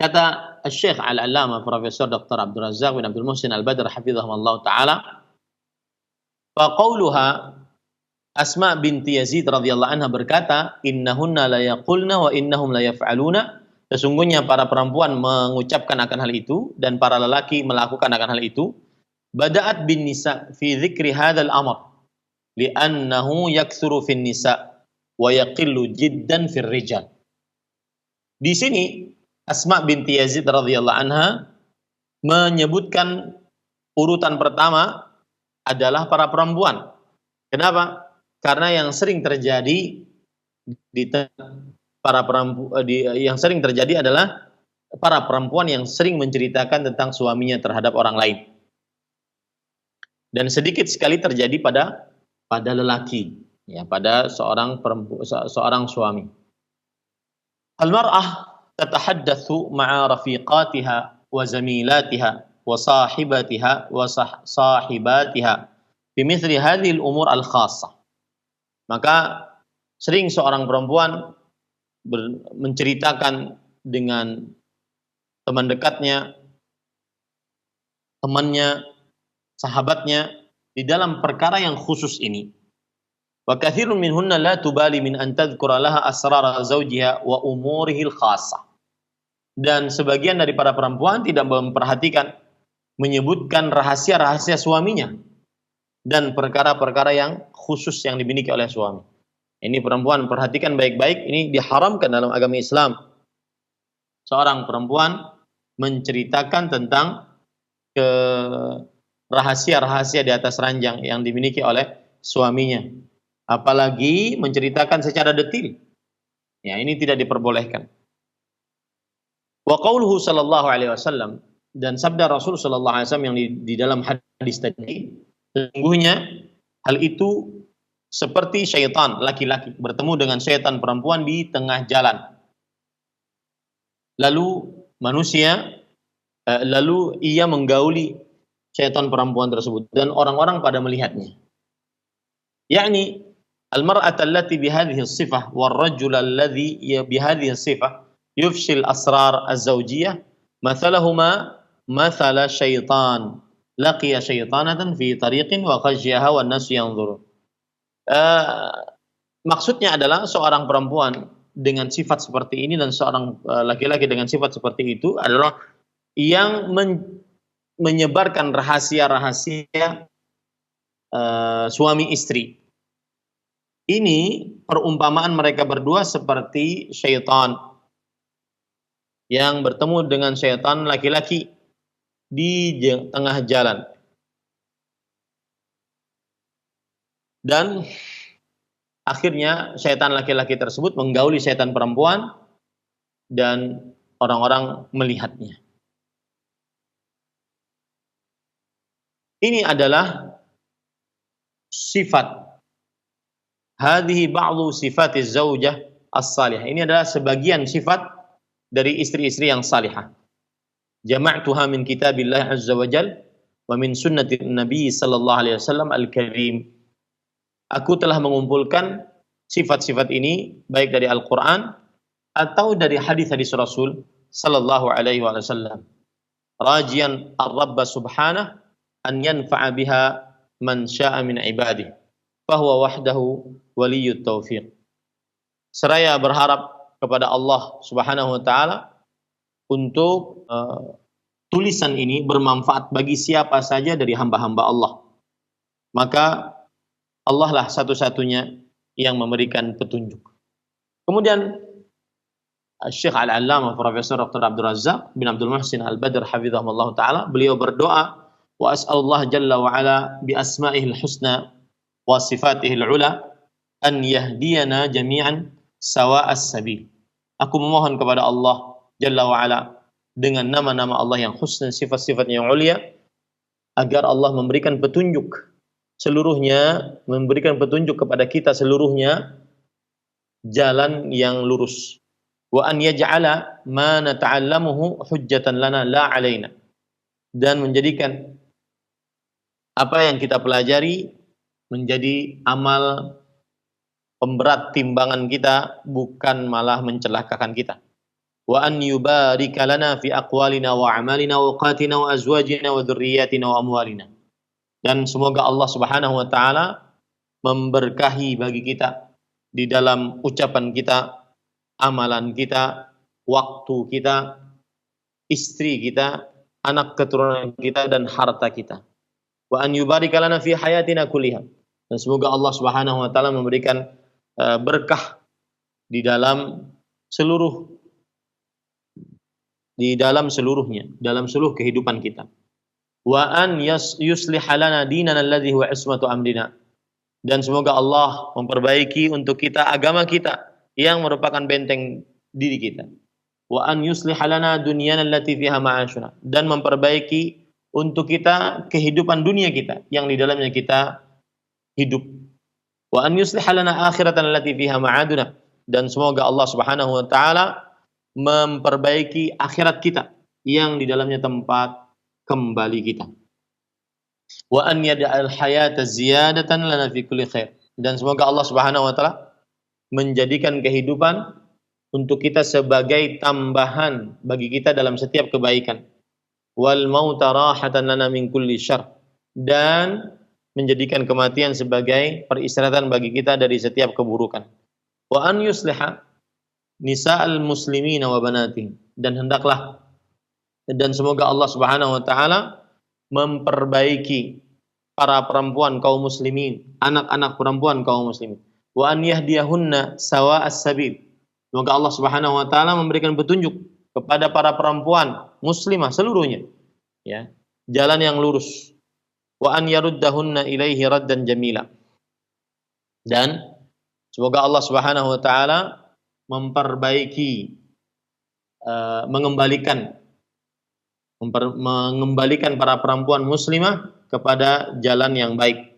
Kata Syekh Al-Allamah Profesor Dr. Abdul Razak bin Abdul Muhsin Al-Badr hafizahullah taala, fa qauluha, Asma binti Yazid radhiyallahu anha berkata, innahunna la yaqulna wa innahum la yaf'aluna, sesungguhnya para perempuan mengucapkan akan hal itu dan para lelaki melakukan akan hal itu. Bada'at bin nisa fi dzikri hadzal amr li'annahu yaktsuru fin nisa wa yaqillu jiddan fir rijal. Di sini Asma binti Yazid radhiyallahu anha menyebutkan urutan pertama adalah para perempuan. Kenapa? Karena yang sering terjadi yang sering terjadi adalah para perempuan yang sering menceritakan tentang suaminya terhadap orang lain. Dan sedikit sekali terjadi pada lelaki, ya, pada seorang suami. Al-mar'ah tatahaddatsu ma'a rafiqatiha wa zamilatiha wa sahibatiha wa sahibatiha fi mithli hadhihi al-umur al-khassah. Maka sering seorang perempuan menceritakan dengan teman dekatnya, temannya, sahabatnya di dalam perkara yang khusus ini. Wa katsirun minhunna la tubali min an tadhkura laha asrar zawjiha wa umurihi al-khassah. Dan sebagian dari para perempuan tidak memperhatikan menyebutkan rahasia-rahasia suaminya dan perkara-perkara yang khusus yang dimiliki oleh suami. Ini perempuan perhatikan baik-baik, ini diharamkan dalam agama Islam. Seorang perempuan menceritakan tentang rahasia-rahasia di atas ranjang yang dimiliki oleh suaminya. Apalagi menceritakan secara detil. Ya, ini tidak diperbolehkan. Wa qauluhu sallallahu alaihi wasallam, dan sabda Rasul sallallahu alaihi wasallam yang di dalam hadis tadi, sesungguhnya hal itu seperti syaitan laki-laki bertemu dengan syaitan perempuan di tengah jalan. Lalu ia menggauli syaitan perempuan tersebut dan orang-orang pada melihatnya. Yakni al-mar'ata allati bihadhihi as-sifah wal rajul alladhi bihadhihi as-sifah yufshi al-asrar az-zawjiyah mathalahuma mathala syaitan laqiya syaitanatan fi tariqin wa khasyaha wan nas yanzurun. Maksudnya adalah seorang perempuan dengan sifat seperti ini dan seorang laki-laki dengan sifat seperti itu adalah yang menyebarkan rahasia-rahasia suami istri. Ini perumpamaan mereka berdua seperti syaitan yang bertemu dengan syaitan laki-laki di tengah jalan. Dan akhirnya syaitan laki-laki tersebut menggauli syaitan perempuan dan orang-orang melihatnya. Ini adalah sifat. Hadhihi ba'dhu sifatiz zaujah as-salihah. Ini adalah sebagian sifat dari istri-istri yang salihah. Jama'tuha min kitabillah azza wa jal wa min sunnati Nabi sallallahu alaihi wasallam al-karim. Aku telah mengumpulkan sifat-sifat ini baik dari Al-Quran atau dari hadis-hadis Rasul sallallahu alaihi wasallam. Rajian ar-Rabb subhanahu an yanfa'a biha man sya'a min ibadihi, fahuwa wahdahu waliyyut taufiq. seraya berharap kepada Allah Subhanahu wa taala untuk tulisan ini bermanfaat bagi siapa saja dari hamba-hamba Allah. Maka Allah lah satu-satunya yang memberikan petunjuk. Kemudian Syekh Al-Allamah Profesor Dr. Abdul Razzaq bin Abdul Muhsin Al-Badr hafizahullah taala, beliau berdoa, wa as'alullah jalla wa ala bi asma'ihil husna wa sifatihil ula an yahdiyana jami'an sawa'as sabil. Aku memohon kepada Allah jalla wa ala dengan nama-nama Allah yang husna, sifat-sifatnya yang ulia, agar Allah memberikan petunjuk seluruhnya, memberikan petunjuk kepada kita seluruhnya jalan yang lurus. Wa an yaj'ala ma nata'allamuhu hujjatan lana la 'alaina. Dan menjadikan apa yang kita pelajari menjadi amal pemberat timbangan kita, bukan malah mencelakakan kita. Wa an yubarika lana fi aqwalina wa a'malina wa awqatina wa azwajina wa dzurriyyatina wa amwalina. Dan semoga Allah Subhanahu wa taala memberkahi bagi kita di dalam ucapan kita, amalan kita, waktu kita, istri kita, anak keturunan kita, dan harta kita. Wa an yubarika lana fi hayatina kulliha. Dan semoga Allah Subhanahu wa taala memberikan berkah di dalam seluruhnya, dalam seluruh kehidupan kita. Wa an yuslih lana dinana alladhi huwa ismatu amrina. Dan semoga Allah memperbaiki untuk kita agama kita yang merupakan benteng diri kita. Wa an yuslih lana dunyana allati fiha ma'ashuna. Dan memperbaiki untuk kita kehidupan dunia kita yang di dalamnya kita hidup. Wa an yuslih lana akhiratan allati fiha ma'aduna. Dan semoga Allah Subhanahu wa taala memperbaiki akhirat kita yang di dalamnya tempat kembali kita. Wa an yad'al hayata ziyadatan lana fi kulli khair. Dan semoga Allah Subhanahu wa taala menjadikan kehidupan untuk kita sebagai tambahan bagi kita dalam setiap kebaikan. Wal mauta rahatan lana min kulli syarr. Dan menjadikan kematian sebagai peristirahatan bagi kita dari setiap keburukan. Wa an yusliha nisa'al muslimina wa banatihim. Dan semoga Allah Subhanahu wa taala memperbaiki para perempuan kaum muslimin, anak-anak perempuan kaum muslimin. Wa an yahdiyahunna sawa'as sabil. Semoga Allah Subhanahu wa taala memberikan petunjuk kepada para perempuan muslimah seluruhnya, ya, jalan yang lurus. Wa an yaruddahunna ilaihi raddan jamila. Dan semoga Allah Subhanahu wa taala memperbaiki, mengembalikan para perempuan muslimah kepada jalan yang baik.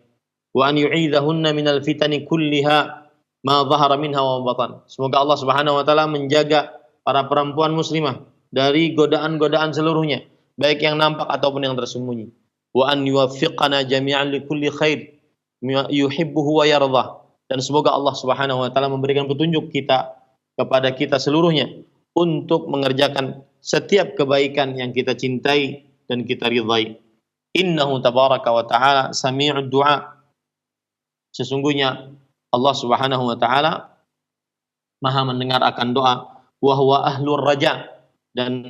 Wa an yu'idhahunna minal fitani kulliha ma dhahara minha wa batan. Semoga Allah Subhanahu wa taala menjaga para perempuan muslimah dari godaan-godaan seluruhnya, baik yang nampak ataupun yang tersembunyi. Wa an yuwaffiqana jami'an li kulli khair yuhibbuhu wa yardah. Dan semoga Allah Subhanahu wa taala memberikan petunjuk kepada kita seluruhnya untuk mengerjakan setiap kebaikan yang kita cintai dan kita ridhai. Innahu tabaraka wa ta'ala sami'ud du'a. Sesungguhnya Allah Subhanahu wa taala Maha mendengar akan doa, wa huwa ahlur raja, dan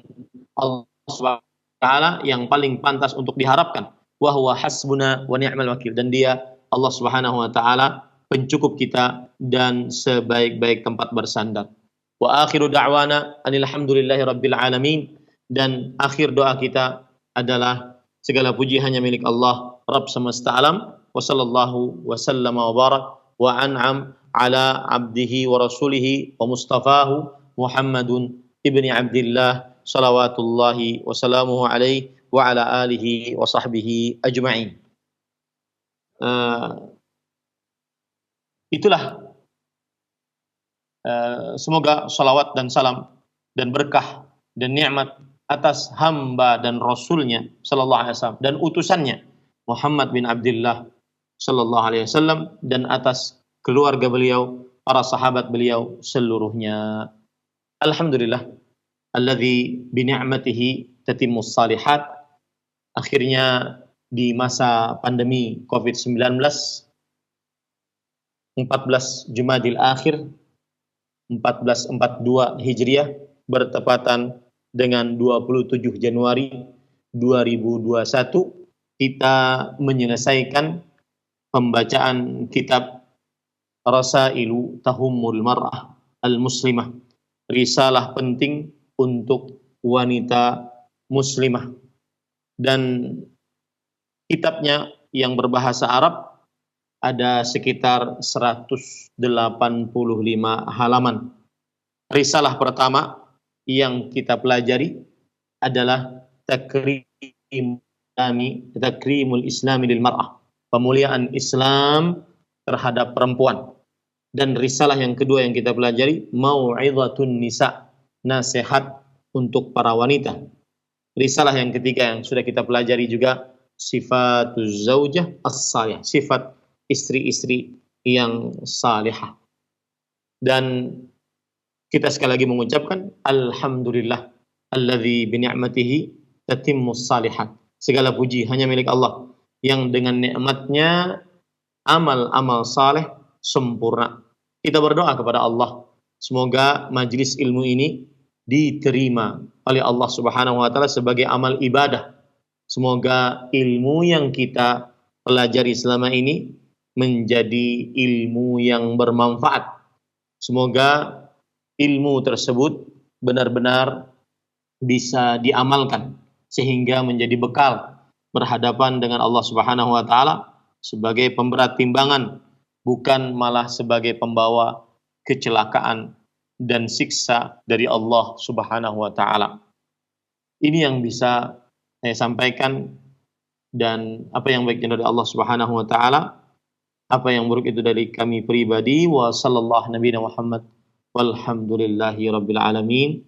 Allah Subhanahu wa taala yang paling pantas untuk diharapkan, wa huwa hasbuna wa ni'mal wakil, dan Dia Allah Subhanahu wa taala pencukup kita dan sebaik-baik tempat bersandar. Wa akhiru da'wana anil hamdulillahi rabbil alamin. Dan akhir doa kita adalah segala puji hanya milik Allah Rabb semesta alam. Wa sallallahu wa sallama wa barak wa an'am ala abdihi wa rasulihi wa mustafahu Muhammadun ibni Abdillah salawatullahi wa salamuhu alaihi wa ala alihi wa sahbihi ajma'in. Itulah semoga salawat dan salam dan berkah dan nikmat atas hamba dan rasulnya sallallahu alaihi wasallam dan utusannya Muhammad bin Abdullah sallallahu alaihi wasallam, dan atas keluarga beliau, para sahabat beliau seluruhnya. Alhamdulillah alladzi bi ni'matihi tatimmus salihat. Akhirnya di masa pandemi Covid-19, 14 Jumadil Akhir 1442 Hijriah bertepatan dengan 27 Januari 2021 kita menyelesaikan pembacaan kitab Rasailu Tahummul Mar'ah Al-Muslimah, risalah penting untuk wanita muslimah, dan kitabnya yang berbahasa Arab ada sekitar 185 halaman. Risalah pertama yang kita pelajari adalah Takrimul Islami lil Mar'ah, pemuliaan Islam terhadap perempuan. Dan risalah yang kedua yang kita pelajari, Mau'izatun Nisa, nasihat untuk para wanita. Risalah yang ketiga yang sudah kita pelajari juga, Sifatuz Zaujah As-Salihah, sifat istri-istri yang salihah. Dan kita sekali lagi mengucapkan alhamdulillah alladzi bi ni'matihi tatimmus salihat. Segala puji hanya milik Allah yang dengan nikmatnya amal-amal saleh sempurna. Kita berdoa kepada Allah semoga majelis ilmu ini diterima oleh Allah Subhanahu wa taala sebagai amal ibadah. Semoga ilmu yang kita pelajari selama ini menjadi ilmu yang bermanfaat. Semoga ilmu tersebut benar-benar bisa diamalkan sehingga menjadi bekal berhadapan dengan Allah Subhanahu wa taala sebagai pemberat timbangan, bukan malah sebagai pembawa kecelakaan dan siksa dari Allah Subhanahu wa taala. Ini yang bisa saya sampaikan, dan apa yang baik dari Allah Subhanahu wa taala, apa yang buruk itu dari kami pribadi. Wa sallallahu nabiyana Muhammad walhamdulillahi rabbil alamin.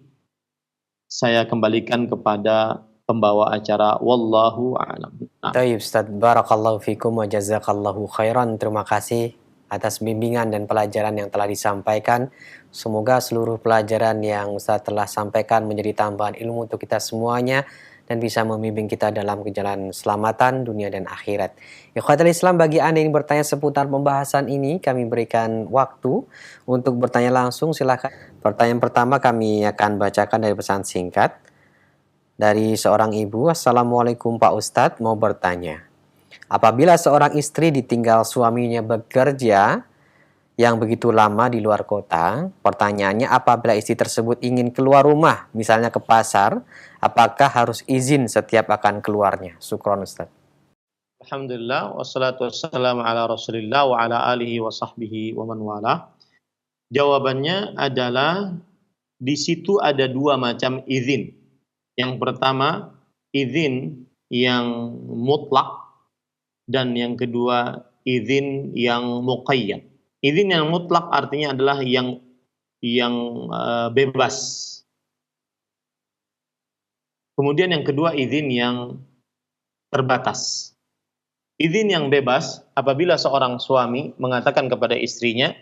Saya kembalikan kepada pembawa acara, wallahu a'lam. Baik Ustaz, barakallahu fikum wa jazakallahu khairan. Terima kasih atas bimbingan dan pelajaran yang telah disampaikan. Semoga seluruh pelajaran yang Ustaz telah sampaikan menjadi tambahan ilmu untuk kita semuanya dan bisa membimbing kita dalam jalan keselamatan dunia dan akhirat. Ikhwatul Islam, bagi Anda yang bertanya seputar pembahasan ini, kami berikan waktu untuk bertanya langsung. Silakan. Pertanyaan pertama kami akan bacakan dari pesan singkat dari seorang ibu. Assalamualaikum Pak Ustadz, mau bertanya. Apabila seorang istri ditinggal suaminya bekerja yang begitu lama di luar kota, pertanyaannya apabila istri tersebut ingin keluar rumah, misalnya ke pasar, apakah harus izin setiap akan keluarnya? Syukron Ustaz. Alhamdulillah, wassalatu wassalamu ala rasulillah wa ala alihi wa sahbihi wa man wala. Jawabannya adalah di situ ada dua macam izin. Yang pertama, izin yang mutlak, dan yang kedua, izin yang muqayyad. Izin yang mutlak artinya adalah yang bebas. Kemudian yang kedua, izin yang terbatas. Izin yang bebas apabila seorang suami mengatakan kepada istrinya,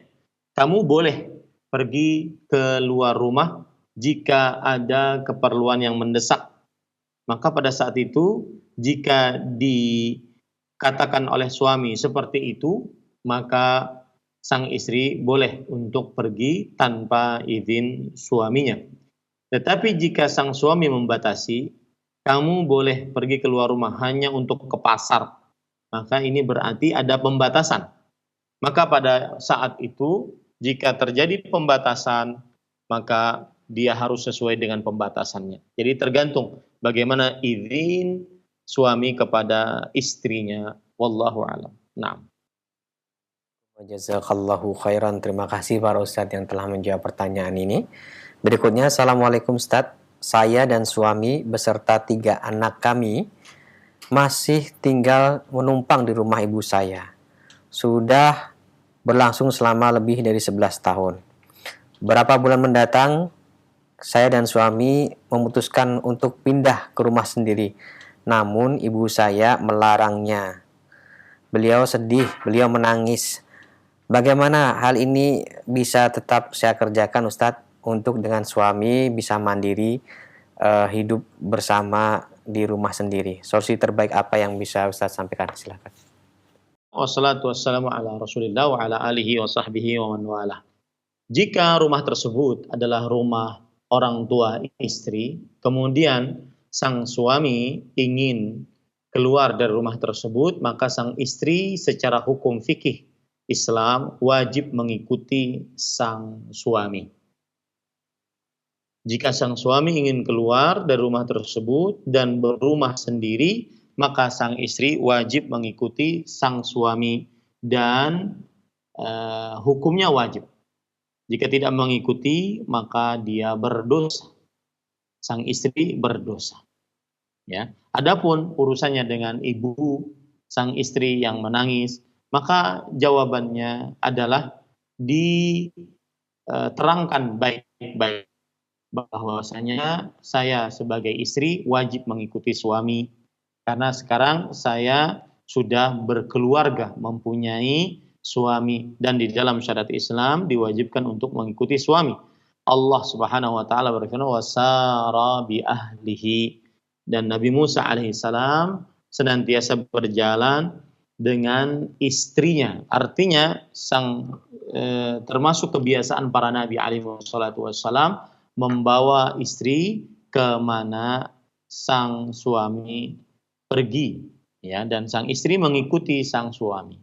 kamu boleh pergi ke luar rumah jika ada keperluan yang mendesak. Maka pada saat itu, jika dikatakan oleh suami seperti itu, maka sang istri boleh untuk pergi tanpa izin suaminya. Tetapi jika sang suami membatasi, kamu boleh pergi keluar rumah hanya untuk ke pasar, maka ini berarti ada pembatasan. Maka pada saat itu, jika terjadi pembatasan, maka dia harus sesuai dengan pembatasannya. Jadi tergantung bagaimana izin suami kepada istrinya. Wallahu a'lam. Naam. Jazakallahu khairan. Terima kasih para Ustadz yang telah menjawab pertanyaan ini. Berikutnya, Assalamualaikum Ustadz. Saya dan suami beserta 3 anak kami masih tinggal menumpang di rumah ibu saya. Sudah berlangsung selama lebih dari 11 tahun. Beberapa bulan mendatang, saya dan suami memutuskan untuk pindah ke rumah sendiri. Namun ibu saya melarangnya. Beliau sedih, beliau menangis. Bagaimana hal ini bisa tetap saya kerjakan Ustadz untuk dengan suami bisa mandiri, hidup bersama di rumah sendiri? Solusi terbaik apa yang bisa Ustadz sampaikan? Silakan. Wassalatu wassalamu ala rasulillah wa ala alihi wa sahbihi wa man wala. Jika rumah tersebut adalah rumah orang tua istri, kemudian sang suami ingin keluar dari rumah tersebut, maka sang istri secara hukum fikih Islam wajib mengikuti sang suami. Jika sang suami ingin keluar dari rumah tersebut dan berumah sendiri, maka sang istri wajib mengikuti sang suami dan hukumnya wajib. Jika tidak mengikuti, maka dia berdosa. Sang istri berdosa. Ya. Adapun urusannya dengan ibu sang istri yang menangis, maka jawabannya adalah diterangkan baik-baik bahwasanya saya sebagai istri wajib mengikuti suami karena sekarang saya sudah berkeluarga, mempunyai suami, dan di dalam syariat Islam diwajibkan untuk mengikuti suami. Allah Subhanahu wa taala berfirman wasara bi ahlihi, dan Nabi Musa alaihissalam senantiasa berjalan dengan istrinya. Artinya termasuk kebiasaan para nabi alaihi wassalatu wassalam membawa istri kemana sang suami pergi, ya, dan sang istri mengikuti sang suami.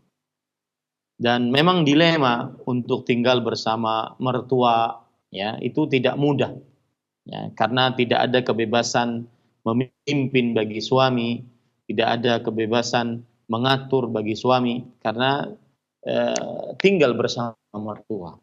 Dan memang dilema untuk tinggal bersama mertua, ya, itu tidak mudah, ya, karena tidak ada kebebasan memimpin bagi suami, tidak ada kebebasan mengatur bagi suami karena tinggal bersama mertua.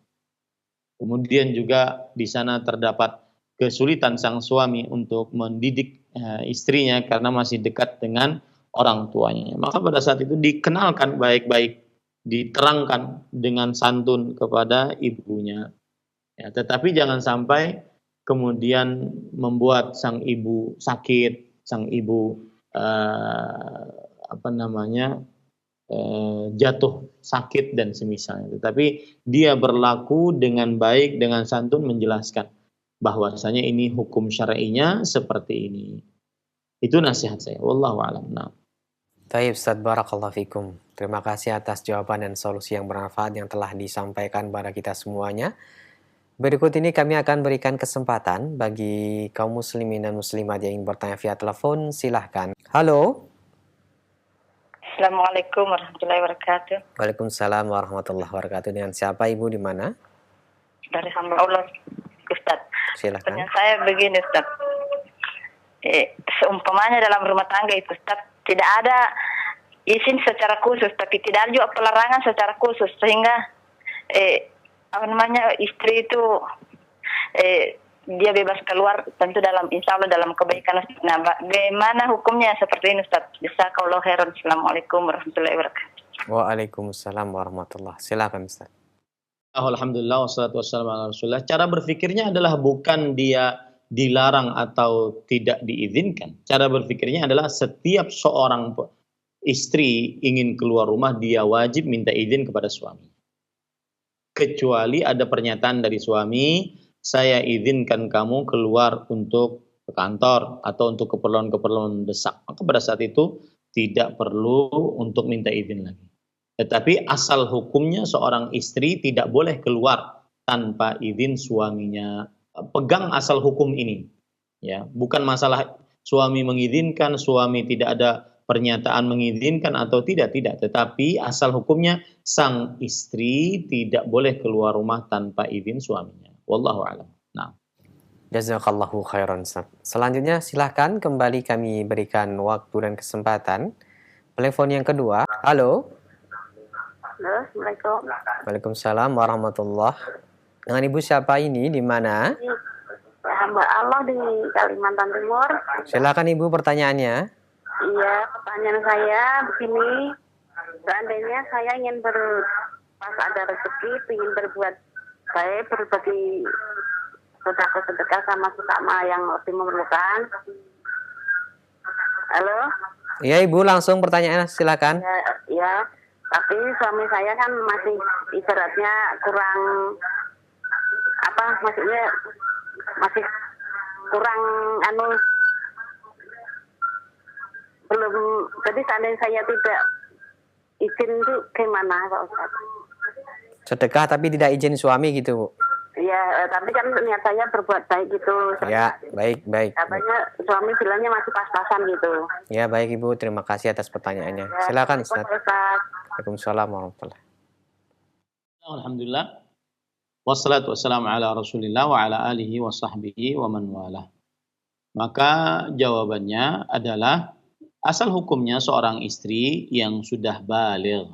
Kemudian juga di sana terdapat kesulitan sang suami untuk mendidik istrinya karena masih dekat dengan orang tuanya. Maka pada saat itu dikenalkan baik-baik, diterangkan dengan santun kepada ibunya. Ya, tetapi jangan sampai kemudian membuat sang ibu sakit, sang ibu jatuh sakit dan semisalnya. Tetapi dia berlaku dengan baik, dengan santun menjelaskan bahwasanya ini hukum syar'inya seperti ini. Itu nasihat saya. Wallahu a'lam. Nah. Taib Ustaz, barakallahu fikum. Terima kasih atas jawaban dan solusi yang bermanfaat yang telah disampaikan pada kita semuanya. Berikut ini kami akan berikan kesempatan bagi kaum muslimin dan muslimat yang ingin bertanya via telepon. Silahkan. Halo. Assalamualaikum warahmatullahi wabarakatuh. Waalaikumsalam warahmatullahi wabarakatuh. Dengan siapa Ibu di mana? Dari hamba Allah, Ustaz. Silakan. Pertanyaan saya begini, Ustaz. Seumpamanya dalam rumah tangga itu, Ustaz, tidak ada izin secara khusus, tapi tidak ada juga pelarangan secara khusus, sehingga istri itu dia bebas keluar, tentu insya Allah dalam kebaikan. Nah, bagaimana hukumnya seperti ini, Ustaz? Jazakallahu khairan. Assalamualaikum warahmatullahi wabarakatuh. Waalaikumsalam warahmatullahi. Silakan, Ustaz. Alhamdulillah wassalatu wassalamu ala Rasulillah. Cara berpikirnya adalah bukan dia dilarang atau tidak diizinkan. Cara berpikirnya adalah setiap seorang istri ingin keluar rumah, dia wajib minta izin kepada suami. Kecuali ada pernyataan dari suami, saya izinkan kamu keluar untuk ke kantor atau untuk keperluan-keperluan mendesak. Maka pada saat itu tidak perlu untuk minta izin lagi. Tetapi asal hukumnya seorang istri tidak boleh keluar tanpa izin suaminya. Pegang asal hukum ini, ya, bukan masalah suami mengizinkan, suami tidak ada pernyataan mengizinkan atau tidak, tetapi asal hukumnya sang istri tidak boleh keluar rumah tanpa izin suaminya. Wallahu a'lam. Nah. Jazakallahu khairan. Selanjutnya silahkan kembali kami berikan waktu dan kesempatan. Telepon yang kedua. Halo. Halo, Assalamualaikum. Waalaikumsalam warahmatullahi. Dengan Ibu siapa ini? Di mana? Hamba Allah di Kalimantan Timur. Silakan Ibu pertanyaannya. Iya, pertanyaan saya begini. Seandainya saya ingin pas ada rezeki, ingin berbuat baik, berbagi sedekah sama sesama yang lebih memerlukan. Halo? Iya Ibu, langsung pertanyaan silakan. Ya, tapi suami saya kan masih ibaratnya kurang maksudnya masih kurang belum, jadi seandainya saya tidak izin itu gimana Pak Ustaz? Sedekah tapi tidak izin suami gitu Bu? Ya, tapi kan niat saya berbuat baik gitu. Ya, baik. Katanya suami bilangnya masih pas-pasan gitu. Ya, baik Ibu. Terima kasih atas pertanyaannya. Ya, Silakan Ustaz. Ustaz. Waalaikumsalam warahmatullahi. Alhamdulillah. Wassalatu wassalamu ala Rasulillah wa ala alihi wa sahbihi wa man walah. Maka jawabannya adalah asal hukumnya seorang istri yang sudah baligh,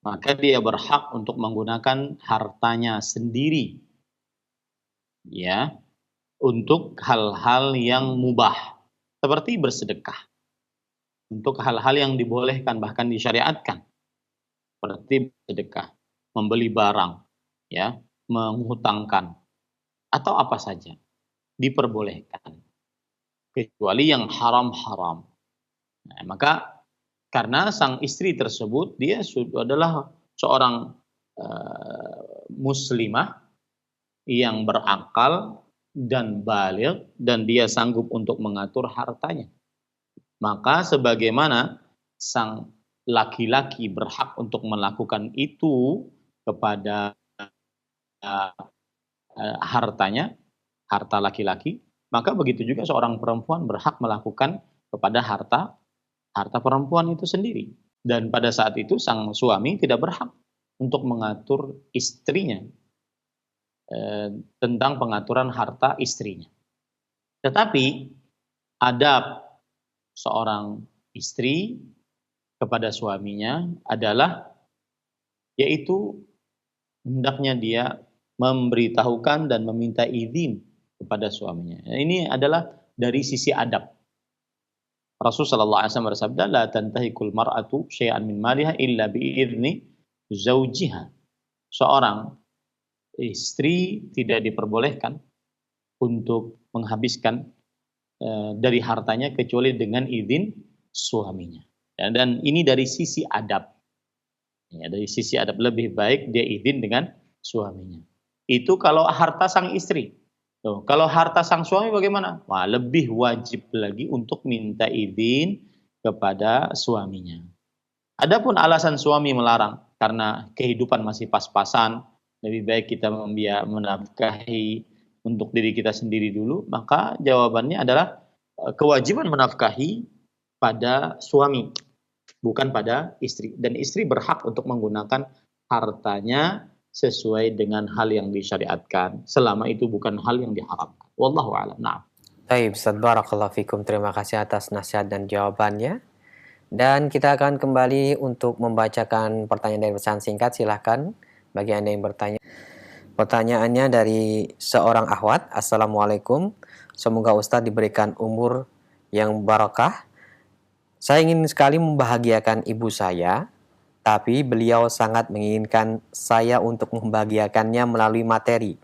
maka dia berhak untuk menggunakan hartanya sendiri, ya, untuk hal-hal yang mubah, seperti bersedekah, untuk hal-hal yang dibolehkan bahkan disyariatkan, seperti bersedekah, membeli barang, ya, menghutangkan, atau apa saja diperbolehkan, kecuali yang haram-haram. Nah, maka karena sang istri tersebut dia adalah seorang muslimah yang berakal dan baligh dan dia sanggup untuk mengatur hartanya. Maka sebagaimana sang laki-laki berhak untuk melakukan itu kepada hartanya, harta laki-laki, maka begitu juga seorang perempuan berhak melakukan kepada harta perempuan itu sendiri. Dan pada saat itu sang suami tidak berhak untuk mengatur istrinya tentang pengaturan harta istrinya. Tetapi adab seorang istri kepada suaminya adalah yaitu hendaknya dia memberitahukan dan meminta izin kepada suaminya. Ini adalah dari sisi adab. Rasulullah sallallahu alaihi wasallam bersabda, "La tantahikul mar'atu syai'an min maliha illa bi'izni zaujiha." Seorang istri tidak diperbolehkan untuk menghabiskan dari hartanya kecuali dengan izin suaminya. Dan ini dari sisi adab. Ya, dari sisi adab lebih baik dia izin dengan suaminya. Itu kalau harta sang istri. Tuh, kalau harta sang suami bagaimana? Wah, lebih wajib lagi untuk minta izin kepada suaminya. Adapun alasan suami melarang karena kehidupan masih pas-pasan, lebih baik kita menafkahi untuk diri kita sendiri dulu, maka jawabannya adalah kewajiban menafkahi pada suami, bukan pada istri. Dan istri berhak untuk menggunakan hartanya sesuai dengan hal yang disyariatkan, selama itu bukan hal yang diharamkan. Wallahu a'lam. Na'am. Baik, Ustaz, barakallahu fikum. Terima kasih atas nasihat dan jawabannya. Dan kita akan kembali untuk membacakan pertanyaan dari pesan singkat. Silahkan bagi Anda yang bertanya. Pertanyaannya dari seorang akhwat. Assalamualaikum. Semoga Ustaz diberikan umur yang barakah. Saya ingin sekali membahagiakan ibu saya, tapi beliau sangat menginginkan saya untuk membahagiakannya melalui materi.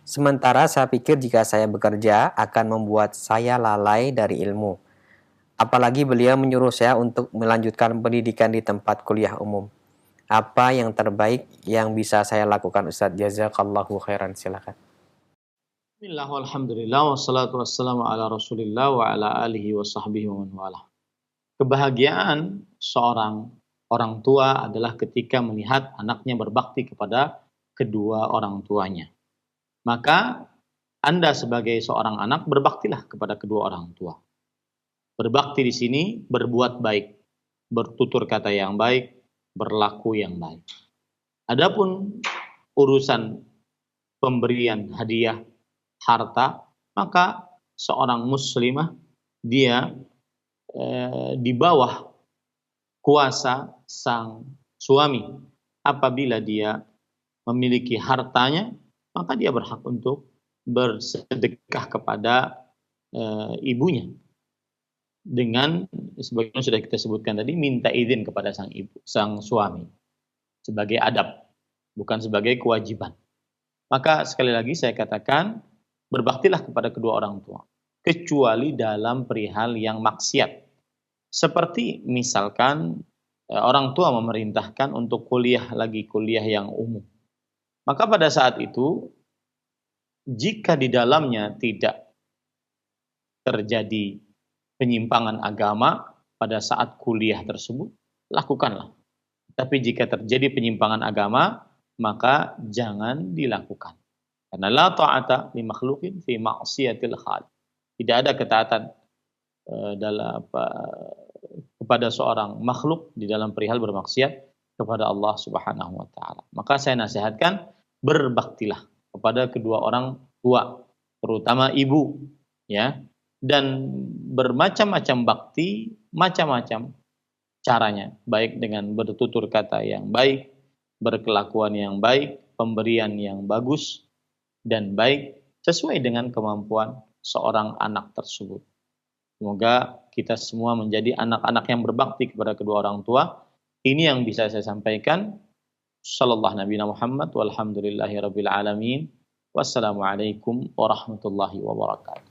Sementara saya pikir jika saya bekerja akan membuat saya lalai dari ilmu. Apalagi beliau menyuruh saya untuk melanjutkan pendidikan di tempat kuliah umum. Apa yang terbaik yang bisa saya lakukan, Ustaz? Jazakallahu khairan. Silakan. Bismillah walhamdulillah wassalatu wassalamu ala Rasulillah wa ala alihi wa sahbihi wa man walah. Kebahagiaan seorang orang tua adalah ketika melihat anaknya berbakti kepada kedua orang tuanya. Maka Anda sebagai seorang anak berbaktilah kepada kedua orang tua. Berbakti di sini berbuat baik, bertutur kata yang baik, berlaku yang baik. Adapun urusan pemberian hadiah, harta, maka seorang muslimah dia di bawah kuasa sang suami. Apabila dia memiliki hartanya, maka dia berhak untuk bersedekah kepada ibunya. Dengan sebagaimana sudah kita sebutkan tadi, minta izin kepada sang suami sebagai adab, bukan sebagai kewajiban. Maka sekali lagi saya katakan, berbaktilah kepada kedua orang tua, kecuali dalam perihal yang maksiat. Seperti misalkan orang tua memerintahkan untuk kuliah yang umum. Maka pada saat itu, jika di dalamnya tidak terjadi penyimpangan agama pada saat kuliah tersebut, lakukanlah. Tapi jika terjadi penyimpangan agama, maka jangan dilakukan. Karena la ta'ata li makhluqin fi ma'siyatil khaliq. Tidak ada ketaatan kepada seorang makhluk di dalam perihal bermaksiat kepada Allah Subhanahu wa taala. Maka saya nasihatkan berbaktilah kepada kedua orang tua, terutama ibu, ya. Dan bermacam-macam bakti, macam-macam caranya, baik dengan bertutur kata yang baik, berkelakuan yang baik, pemberian yang bagus dan baik sesuai dengan kemampuan seorang anak tersebut. Semoga kita semua menjadi anak-anak yang berbakti kepada kedua orang tua. Ini yang bisa saya sampaikan. Sallallahu Nabi Muhammad walhamdulillahi rabbil alamin. Wassalamualaikum warahmatullahi wabarakatuh.